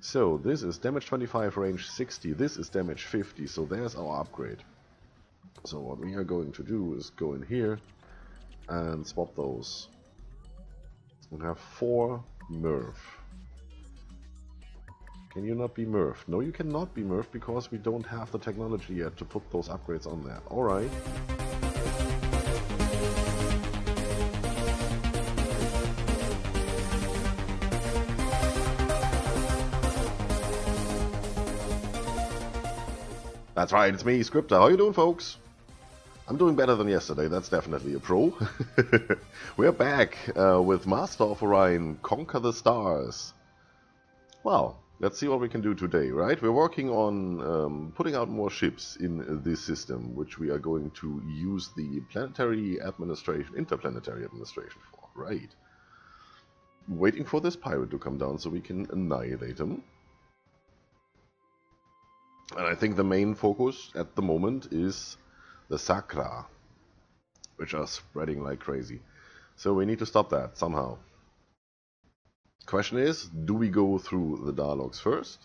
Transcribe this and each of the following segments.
So this is damage 25, range 60. This is damage 50. So there's our upgrade. So what we are going to do is go in here and swap those. We have 4 Murph. Can you not be Murph? No, you cannot be Murph because we don't have the technology yet to put those upgrades on there. Alright. That's right, it's me, Scryptar. How you doing, folks? I'm doing better than yesterday, that's definitely a pro. We're back with Master of Orion, Conquer the Stars. Well, let's see what we can do today, right? We're working on putting out more ships in this system, which we are going to use the interplanetary administration for, right? Waiting for this pirate to come down so we can annihilate him. And I think the main focus at the moment is the Sakra, which are spreading like crazy. So we need to stop that somehow. Question is, do we go through the dialogues first,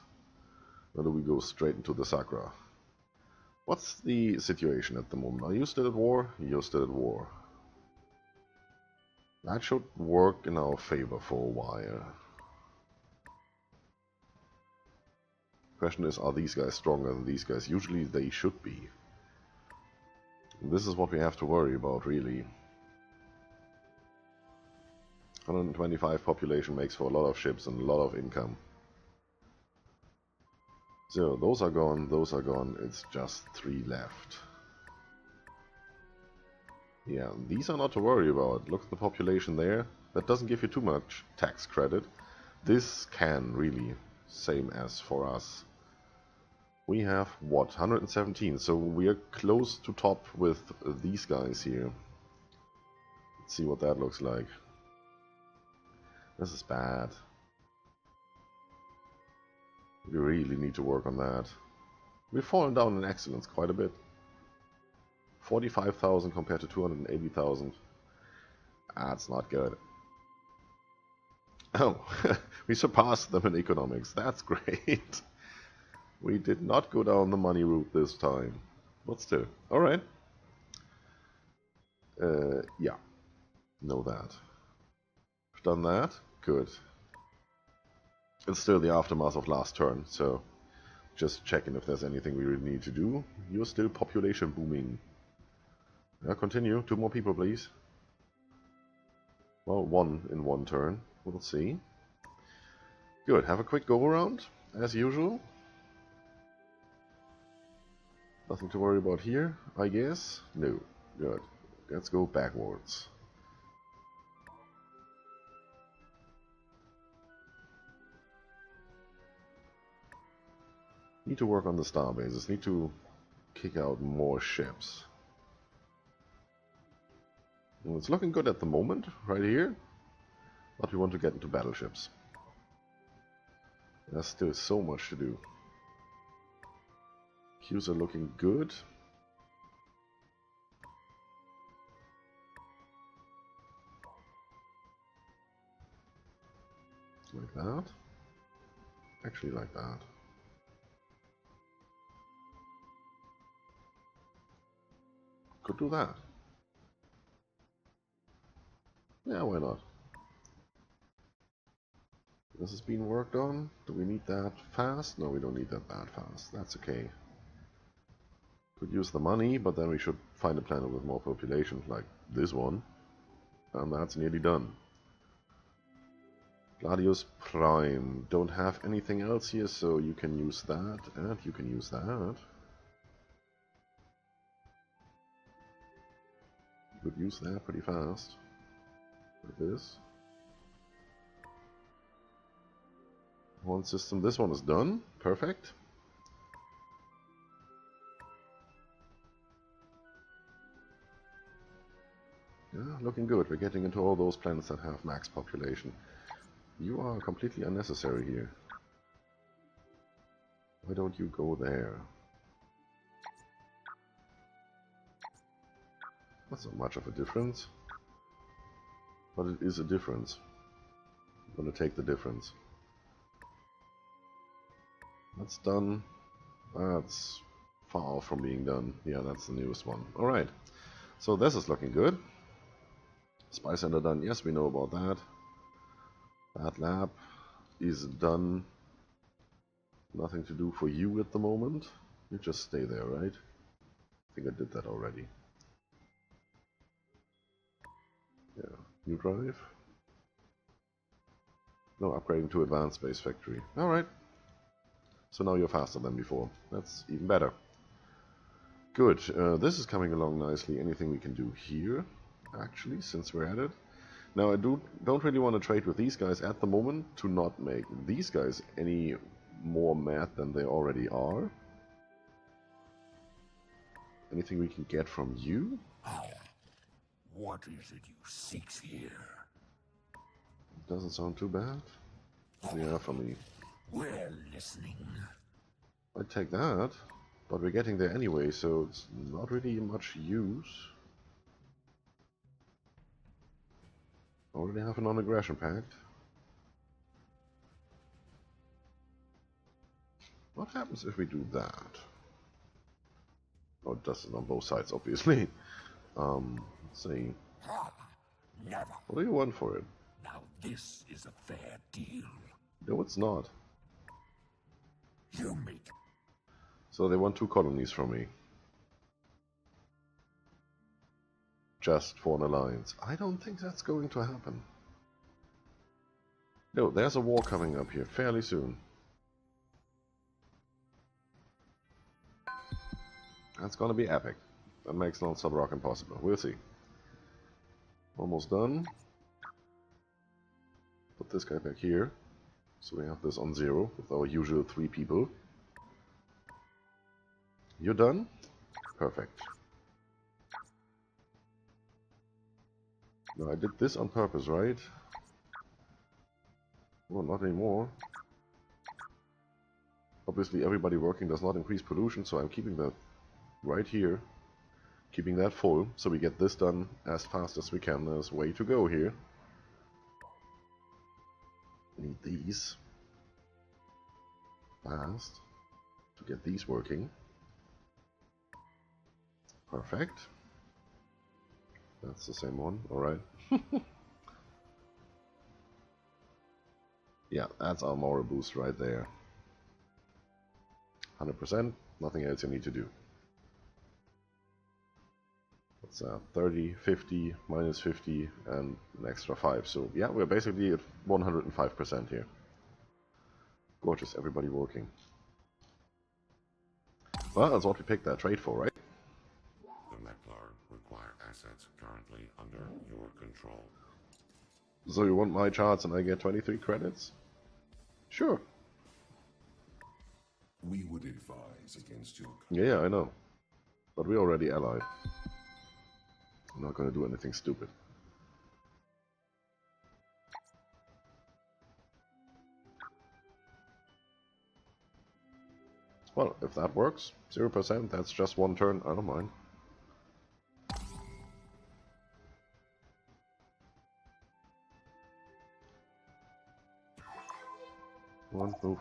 or do we go straight into the Sakra? What's the situation at the moment? Are you still at war? You're still at war. That should work in our favor for a while. Question is, are these guys stronger than these guys? Usually they should be. This is what we have to worry about, really. 125 population makes for a lot of ships and a lot of income. So, those are gone, it's just 3 left. Yeah, these are not to worry about. Look at the population there. That doesn't give you too much tax credit. This can, really. Same as for us. We have, what, 117, so we are close to top with these guys here. Let's see what that looks like. This is bad. We really need to work on that. We've fallen down in excellence quite a bit. 45,000 compared to 280,000. That's not good. Oh, we surpassed them in economics. That's great. We did not go down the money route this time. But still. Alright. Yeah. Know that. We've done that. Good. It's still the aftermath of last turn, so just checking if there's anything we really need to do. You're still population booming. Yeah, continue. 2 more people, please. Well, 1 in 1 turn. We'll see. Good. Have a quick go around, as usual. Nothing to worry about here, I guess? No. Good. Let's go backwards. Need to work on the star bases. Need to kick out more ships. Well, it's looking good at the moment, right here. But we want to get into battleships. There's still so much to do. Queues are looking good. Like that. Actually like that. Could do that. Yeah, why not? This is being worked on. Do we need that fast? No, we don't need that fast. That's okay. Could use the money, but then we should find a planet with more population, like this one. And that's nearly done. Gladius Prime. Don't have anything else here, so you can use that, and you can use that. You could use that pretty fast. Like this. One system. This one is done. Perfect. Yeah, looking good. We're getting into all those planets that have max population. You are completely unnecessary here. Why don't you go there? That's not much of a difference. But it is a difference. I'm gonna take the difference. That's done. That's far from being done. Yeah, that's the newest one. Alright, so this is looking good. Spy Center done. Yes, we know about that. That lab is done. Nothing to do for you at the moment. You just stay there, right? I think I did that already. Yeah. New drive? No, upgrading to advanced space factory. Alright. So now you're faster than before. That's even better. Good. This is coming along nicely. Anything we can do here, actually, since we're at it. Now I don't really want to trade with these guys at the moment to not make these guys any more mad than they already are. Anything we can get from you? What is it you seek here? Doesn't sound too bad. Yeah, for me. We're listening. I'd take that, but we're getting there anyway, so it's not really much use. Already have a non-aggression pact. What happens if we do that? Oh, it does it on both sides, obviously. Let's see. Never. What do you want for it? Now this is a fair deal. No, it's not. You make. So they want 2 colonies from me. Just for an alliance. I don't think that's going to happen. No, there's a war coming up here fairly soon. That's gonna be epic. That makes non-sub rock impossible. We'll see. Almost done. Put this guy back here. So we have this on 0 with our usual 3 people. You're done? Perfect. Now I did this on purpose, right? Well, not anymore. Obviously everybody working does not increase pollution, so I'm keeping that right here. Keeping that full, so we get this done as fast as we can. There's way to go here. Need these fast to get these working. Perfect. That's the same one, alright. Yeah, that's our moral boost right there. 100%, nothing else you need to do. It's 30, 50, minus 50, and an extra 5. So yeah, we're basically at 105% here. Gorgeous, everybody working. Well, that's what we picked that trade for, right? The Meklar require assets currently under your control. So you want my charts and I get 23 credits? Sure. We would advise against your. Yeah, I know. But we're already allied. I'm not going to do anything stupid. Well, if that works, 0%, that's just 1 turn, I don't mind. One move.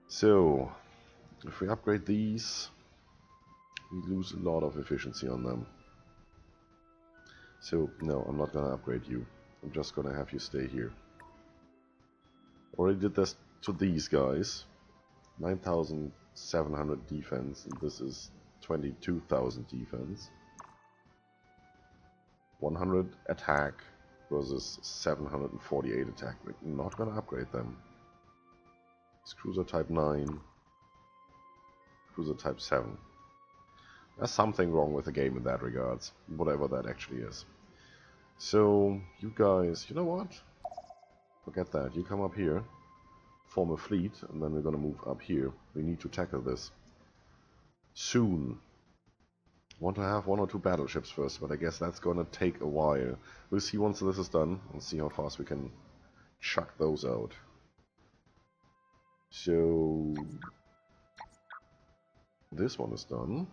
So, if we upgrade these, we lose a lot of efficiency on them. So, no, I'm not gonna upgrade you. I'm just gonna have you stay here. Already did this to these guys. 9,700 defense, and this is 22,000 defense. 100 attack versus 748 attack. We're not gonna upgrade them. It's cruiser type 9. Cruiser type 7. There's something wrong with the game in that regards, whatever that actually is. So, you guys, you know what? Forget that. You come up here, form a fleet, and then we're gonna move up here. We need to tackle this soon. Want to have 1 or 2 battleships first, but I guess that's gonna take a while. We'll see once this is done, and see how fast we can chuck those out. So, this one is done.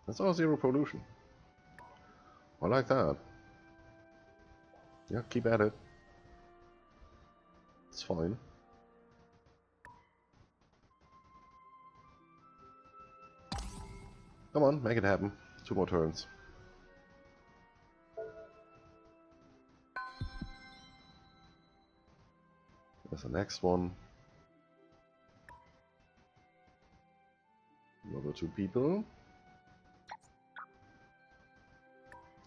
That's our zero pollution. I like that. Yeah, keep at it. It's fine. Come on, make it happen. 2 more turns. There's the next one. Another 2 people.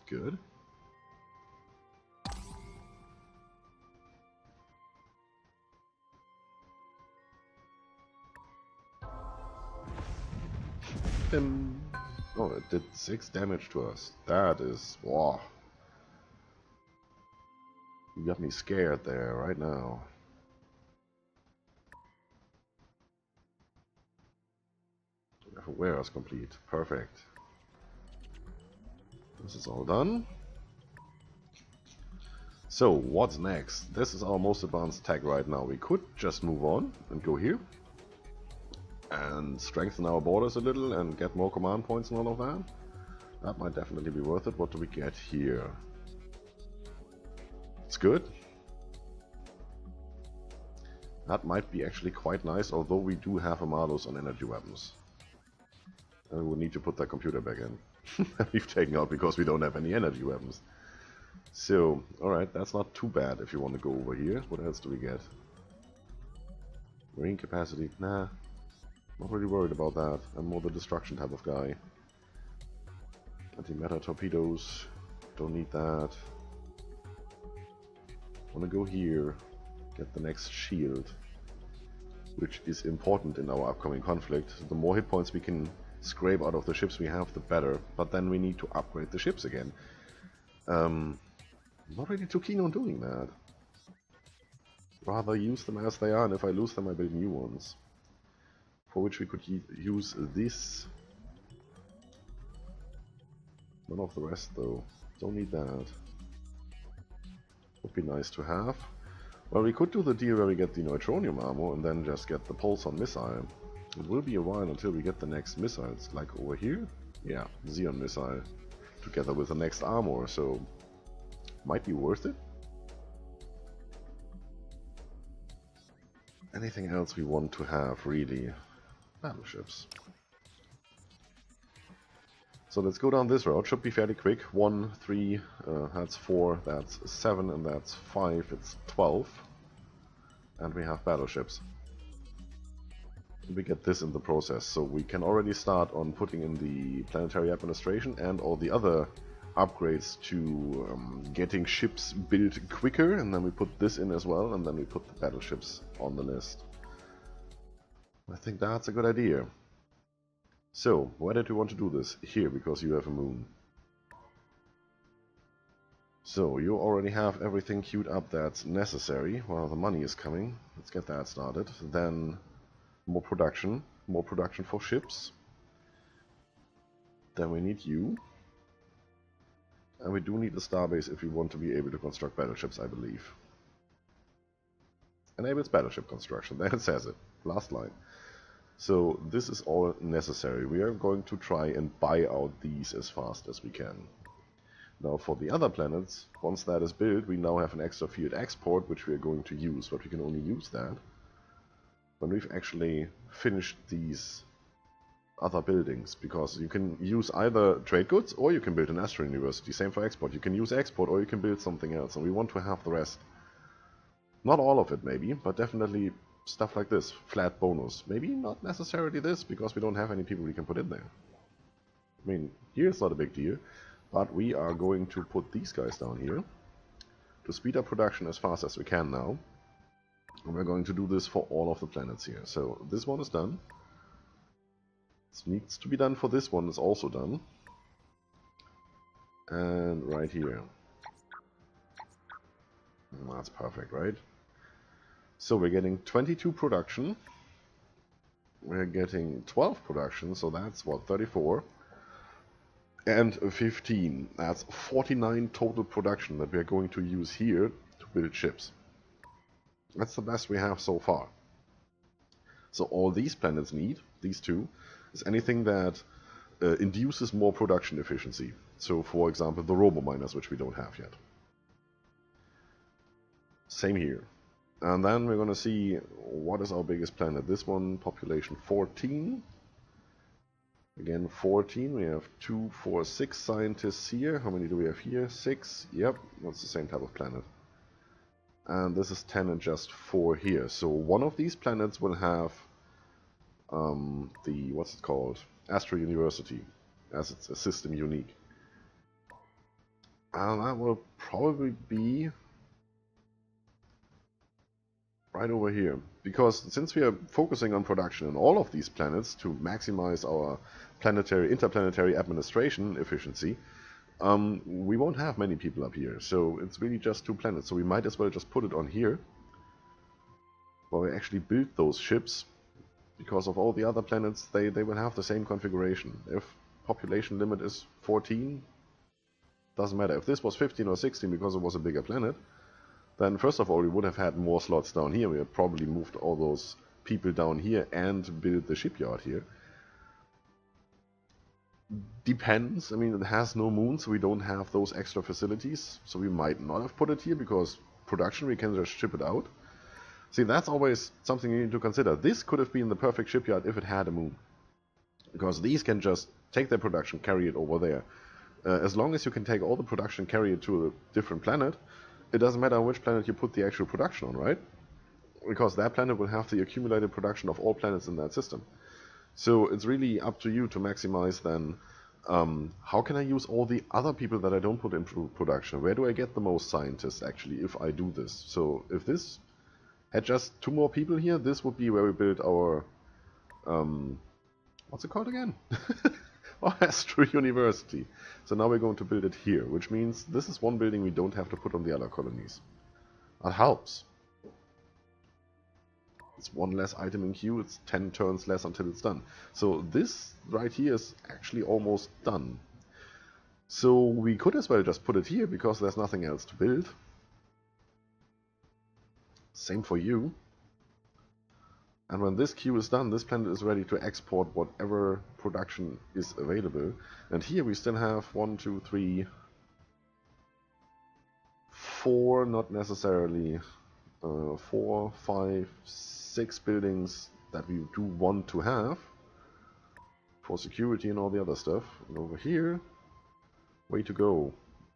Good. Oh, it did 6 damage to us. That is... wow. You got me scared there, right now. Warehouse complete. Perfect. This is all done. So, what's next? This is our most advanced tech right now. We could just move on and go here. And strengthen our borders a little and get more command points and all of that. That might definitely be worth it. What do we get here? It's good. That might be actually quite nice, although we do have a malus on energy weapons. And we will need to put that computer back in. We've taken out because we don't have any energy weapons. So, alright, that's not too bad if you want to go over here. What else do we get? Marine capacity? Nah. Not really worried about that. I'm more the destruction type of guy. Antimatter torpedoes. Don't need that. Wanna go here. Get the next shield. Which is important in our upcoming conflict. The more hit points we can scrape out of the ships we have, the better. But then we need to upgrade the ships again. Not really too keen on doing that. Rather use them as they are, and if I lose them I build new ones. For which we could use this. None of the rest though. Don't need that. Would be nice to have. Well, we could do the deal where we get the neutronium armor and then just get the pulsar missile. It will be a while until we get the next missiles, like over here. Yeah, Xeon missile. Together with the next armor, so might be worth it. Anything else we want to have, really? Battleships. So let's go down this route. Should be fairly quick. 1, 3, that's 4, that's 7, and that's 5. It's 12. And we have battleships. We get this in the process, so we can already start on putting in the planetary administration and all the other upgrades to getting ships built quicker, and then we put this in as well, and then we put the battleships on the list. I think that's a good idea. So, why did we want to do this? Here, because you have a moon. So, you already have everything queued up that's necessary. Well, the money is coming. Let's get that started. Then, more production for ships. Then we need you. And we do need a starbase if we want to be able to construct battleships, I believe. Enables battleship construction, there it says it. Last line. So this is all necessary. We are going to try and buy out these as fast as we can. Now for the other planets, once that is built, we now have an extra field export which we are going to use, but we can only use that when we've actually finished these other buildings, because you can use either trade goods or you can build an astro university. Same for export. You can use export or you can build something else, and we want to have the rest. Not all of it maybe, but definitely stuff like this. Flat bonus. Maybe not necessarily this, because we don't have any people we can put in there. I mean, here's not a big deal, but we are going to put these guys down here to speed up production as fast as we can now. And we're going to do this for all of the planets here. So this one is done. This needs to be done for this one is also done. And right here. That's perfect, right? So we're getting 22 production. We're getting 12 production, so that's what, 34. And 15. That's 49 total production that we're going to use here to build ships. That's the best we have so far. So all these planets need, these two, is anything that induces more production efficiency. So, for example, the robo-miners, which we don't have yet. Same here. And then we're going to see what is our biggest planet. This one, population 14. Again, 14. We have 2, 4, 6 scientists here. How many do we have here? 6. Yep, that's the same type of planet. And this is 10 and just 4 here. So one of these planets will have the, what's it called? Astro University, as it's a system unique. And that will probably be right over here. Because since we are focusing on production on all of these planets to maximize our interplanetary administration efficiency, we won't have many people up here. So it's really just 2 planets. So we might as well just put it on here, where we actually build those ships. Because of all the other planets, they will have the same configuration. If population limit is 14, doesn't matter. If this was 15 or 16 because it was a bigger planet, then first of all we would have had more slots down here. We have probably moved all those people down here and built the shipyard here. Depends. I mean, it has no moon, so we don't have those extra facilities. So we might not have put it here because production, we can just ship it out. See, that's always something you need to consider. This could have been the perfect shipyard if it had a moon. Because these can just take their production, carry it over there. As long as you can take all the production, carry it to a different planet, it doesn't matter on which planet you put the actual production on, right? Because that planet will have the accumulated production of all planets in that system. So it's really up to you to maximize then, how can I use all the other people that I don't put in production? Where do I get the most scientists actually if I do this? So if this had just 2 more people here, this would be where we build our, what's it called again? Our Astro University. So now we're going to build it here, which means this is one building we don't have to put on the other colonies. That helps. It's 1 less item in queue, it's 10 turns less until it's done. So this right here is actually almost done. So we could as well just put it here because there's nothing else to build. Same for you. And when this queue is done, this planet is ready to export whatever production is available. And here we still have 1, 2, 3, 4, not necessarily, 4, 5, 6 buildings that we do want to have for security and all the other stuff. And over here, way to go.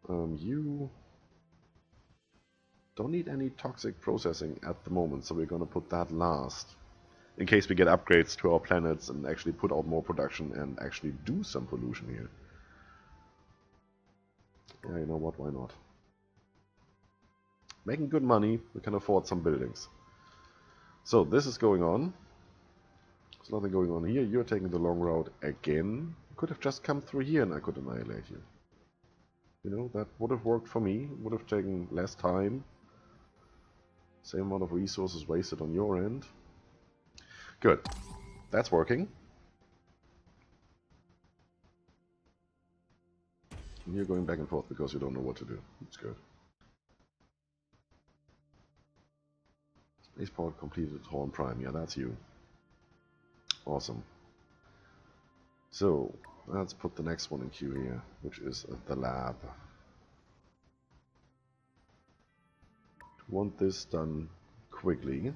You don't need any toxic processing at the moment, so we're going to put that last. In case we get upgrades to our planets and actually put out more production and actually do some pollution here. Yeah, you know what, why not? Making good money, we can afford some buildings. So this is going on. There's nothing going on here. You're taking the long route again. You could have just come through here and I could annihilate you. You know, that would have worked for me. Would have taken less time. Same amount of resources wasted on your end. Good. That's working. And you're going back and forth because you don't know what to do. It's good. Spaceport completed Horn Prime. Yeah, that's you. Awesome. So, let's put the next one in queue here, which is the lab. Want this done quickly.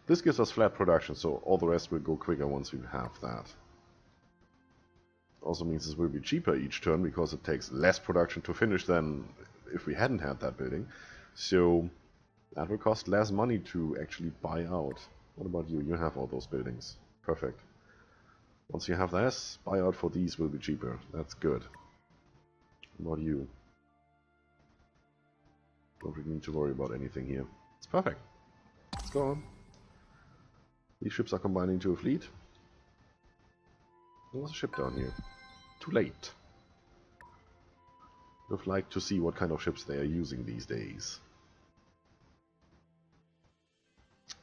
This gives us flat production, so all the rest will go quicker once we have that. Also means this will be cheaper each turn because it takes less production to finish than if we hadn't had that building. So that will cost less money to actually buy out. What about you? You have all those buildings. Perfect. Once you have this, buyout for these will be cheaper. That's good. What about you? Don't really need to worry about anything here. It's perfect. Let's go on. These ships are combining to a fleet. There was a ship down here. Too late. Would have liked to see what kind of ships they are using these days.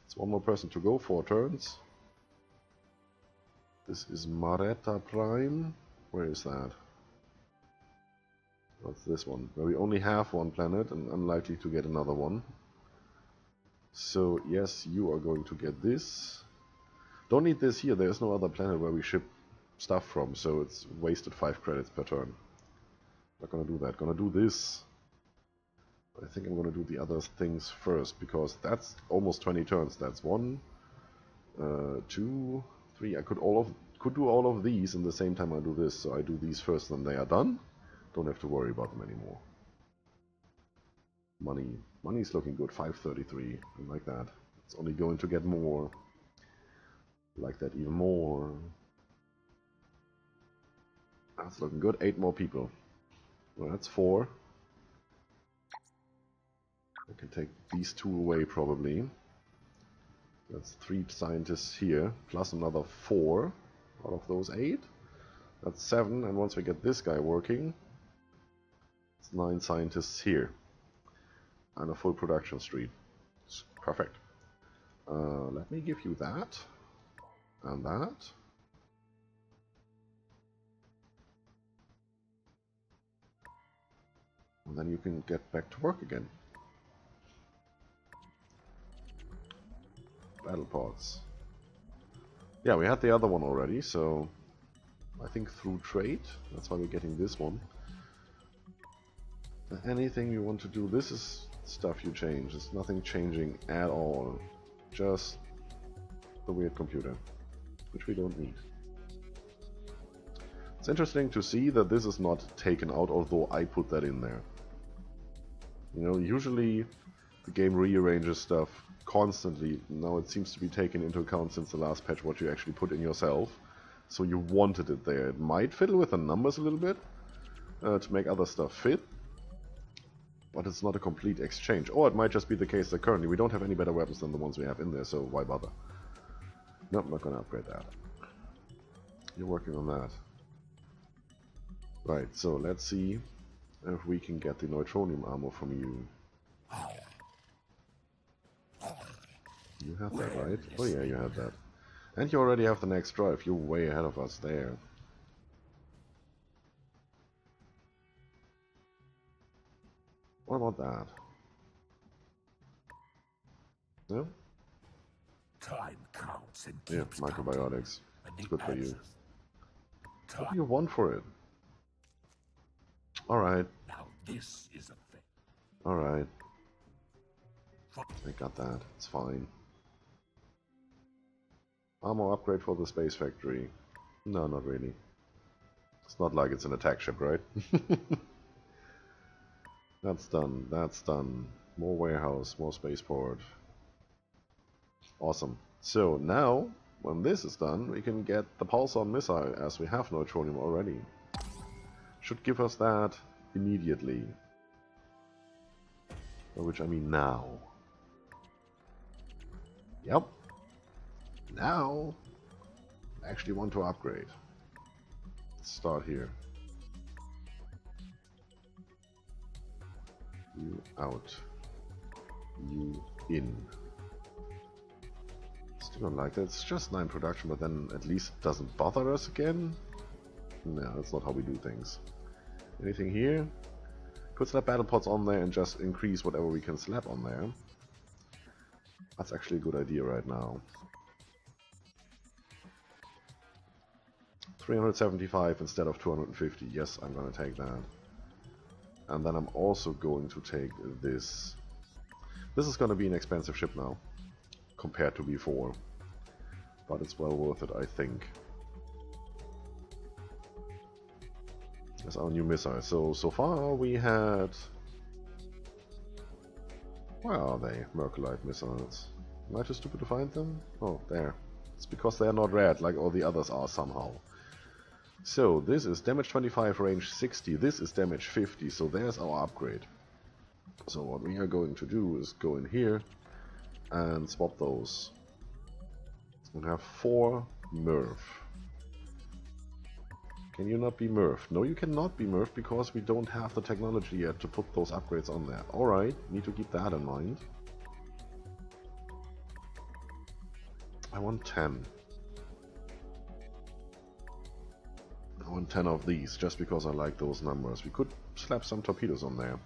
It's 1 more person to go, 4 turns. This is Maretta Prime. Where is that? What's this one? Where we only have 1 planet and unlikely to get another one. So yes, you are going to get this. Don't need this here, there's no other planet where we ship stuff from, so it's wasted 5 credits per turn. Not gonna do that. Gonna do this. I think I'm gonna do the other things first, because that's almost 20 turns. That's 1, 2, 3. I could do all of these in the same time I do this, so I do these first, then they are done. Don't have to worry about them anymore. Money's looking good. 533. I like that. It's only going to get more. I like that even more. That's looking good. 8 more people. Well, that's 4. I can take these 2 away probably. That's 3 scientists here, plus another 4 out of those 8. That's 7, and once we get this guy working, it's 9 scientists here. And a full production street. It's perfect. Let me give you that. And that. And then you can get back to work again. Battle pods. Yeah, we had the other one already, so I think through trade, that's why we're getting this one. Anything you want to do, this is stuff you change. There's nothing changing at all. Just the weird computer, which we don't need. It's interesting to see that this is not taken out, although I put that in there. You know, usually the game rearranges stuff constantly. Now it seems to be taken into account since the last patch what you actually put in yourself. So you wanted it there. It might fiddle with the numbers a little bit to make other stuff fit. But it's not a complete exchange. Or it might just be the case that currently we don't have any better weapons than the ones we have in there, so why bother? Nope, not gonna upgrade that. You're working on that. Right, so let's see if we can get the neutronium armor from you. You have that, right? Oh yeah, you have that. And you already have the next drive. You're way ahead of us there. What about that? No? Time counts and Yeah, keeps microbiotics. counting. It's good for you. Time. What do you want for it? Alright, Now this is a thing. alright. I got that. It's fine. Armor upgrade for the space factory. No, not really. It's not like it's an attack ship, right? That's done. That's done. More warehouse, more spaceport. Awesome. So now, when this is done, we can get the pulsar missile, as we have neutronium already. Should give us that immediately. By which I mean now. Yep. Now, I actually want to upgrade. Let's start here. You out. You in. Still don't like that. It's just 9 production, but then at least it doesn't bother us again. No, that's not how we do things. Anything here? Put slap battle pods on there and just increase whatever we can slap on there. That's actually a good idea right now. 375 instead of 250. Yes, I'm gonna take that. And then I'm also going to take this. This is gonna be an expensive ship now, compared to before. But it's well worth it, I think. That's our new missile. So far we had... Where are they? Mercolite missiles. Am I too stupid to find them? Oh, there. It's because they are not red, like all the others are somehow. So, this is damage 25, range 60. This is damage 50, so there's our upgrade. So what we are going to do is go in here and swap those. We have 4 Merv. Can you not be Merv? No, you cannot be Merv because we don't have the technology yet to put those upgrades on there. Alright, need to keep that in mind. I want 10. I want 10 of these, just because I like those numbers. We could slap some torpedoes on there.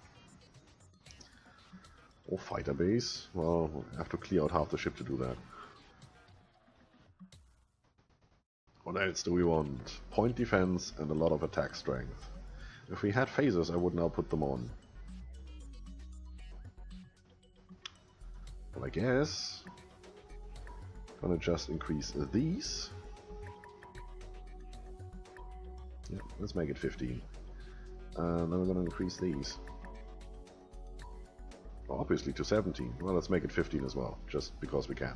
Or fighter base. Well, we'll have to clear out half the ship to do that. What else do we want? Point defense and a lot of attack strength. If we had phasers, I would now put them on. Well, I guess gonna just increase these. Yeah, let's make it 15. And then we're gonna increase these. Well, obviously to 17. Well, let's make it 15 as well, just because we can.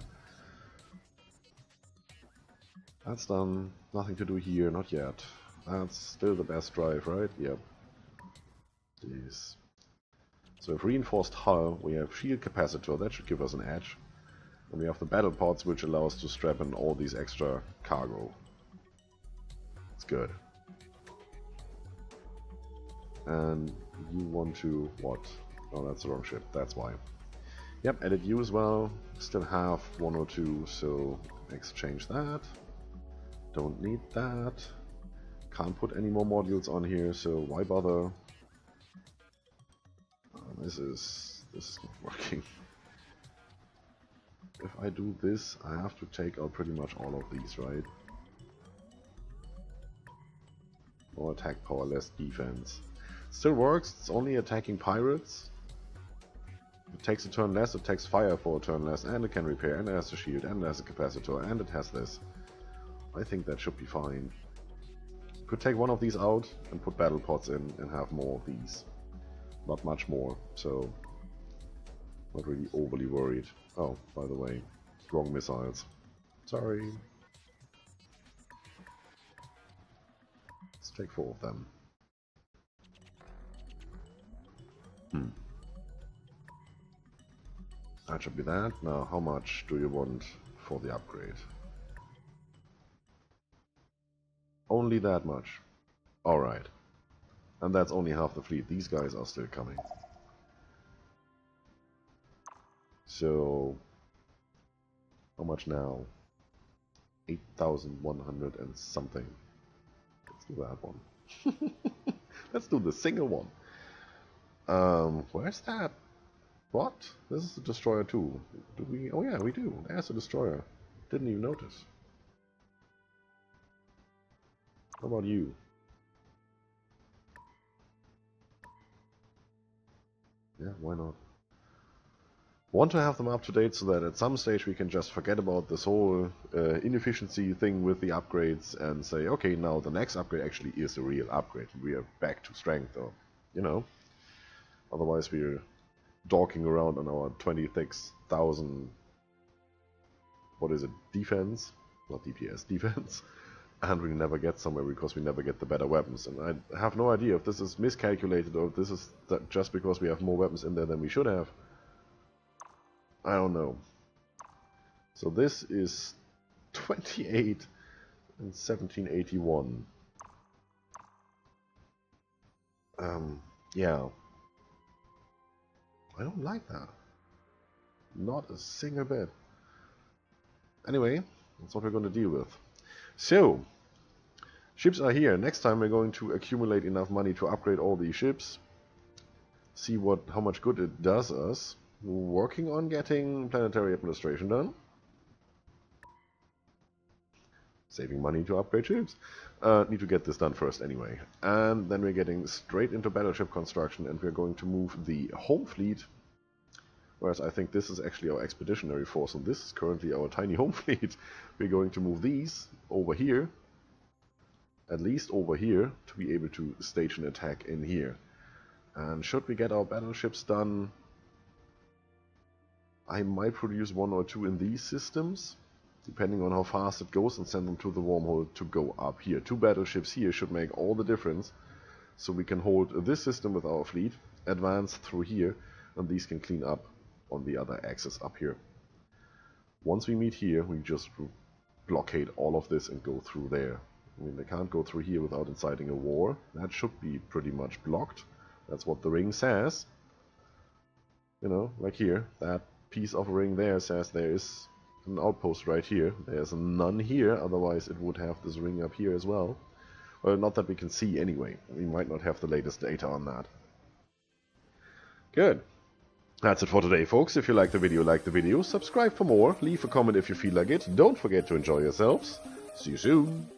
That's done. Nothing to do here, not yet. That's still the best drive, right? Yep. Jeez. So with reinforced hull, we have shield capacitor, that should give us an edge. And we have the battle pods, which allow us to strap in all these extra cargo. It's good. And you want to... what? Oh, that's the wrong ship, that's why. Yep, edit you as well. Still have 102, so exchange that. Don't need that. Can't put any more modules on here, so why bother? This is not working. If I do this, I have to take out pretty much all of these, right? More attack power, less defense. Still works, it's only attacking pirates. It takes a turn less, it takes fire for a turn less, and it can repair, and it has a shield, and it has a capacitor, and it has this. I think that should be fine. Could take one of these out and put battle pods in and have more of these. Not much more, so not really overly worried. Oh, by the way, wrong missiles. Sorry. Let's take 4 of them. That should be that. Now, how much do you want for the upgrade? Only that much. Alright. And that's only half the fleet. These guys are still coming. So, how much now? 8,100 and something. Let's do that one. Let's do the single one. Where's that? What? This is the destroyer too. Do we? Oh yeah, we do. There's a destroyer. Didn't even notice. How about you? Yeah, why not? Want to have them up to date so that at some stage we can just forget about this whole inefficiency thing with the upgrades and say, okay, now the next upgrade actually is a real upgrade. We are back to strength, or, you know. Otherwise we're dorking around on our 26,000, what is it, defense? Not DPS, defense. And we never get somewhere because we never get the better weapons. And I have no idea if this is miscalculated or if this is just because we have more weapons in there than we should have. I don't know. So this is 28 and 1781. Yeah. I don't like that. Not a single bit. Anyway, that's what we're going to deal with. So, ships are here. Next time we're going to accumulate enough money to upgrade all these ships. See how much good it does us. We're working on getting planetary administration done. Saving money to upgrade ships. Need to get this done first anyway. And then we're getting straight into battleship construction and we're going to move the home fleet. Whereas I think this is actually our expeditionary force and this is currently our tiny home fleet. We're going to move these over here. At least over here to be able to stage an attack in here. And should we get our battleships done, I might produce 1 or 2 in these systems, depending on how fast it goes, and send them to the wormhole to go up here. 2 battleships here should make all the difference, so we can hold this system with our fleet, advance through here, and these can clean up on the other axis up here. Once we meet here, we just blockade all of this and go through there. I mean, they can't go through here without inciting a war. That should be pretty much blocked. That's what the ring says. You know, like here, that piece of ring there says there is an outpost right here. There's none here, otherwise it would have this ring up here as well. Well, not that we can see anyway. We might not have the latest data on that. Good. That's it for today, folks. If you like the video, subscribe for more, leave a comment if you feel like it. Don't forget to enjoy yourselves. See you soon.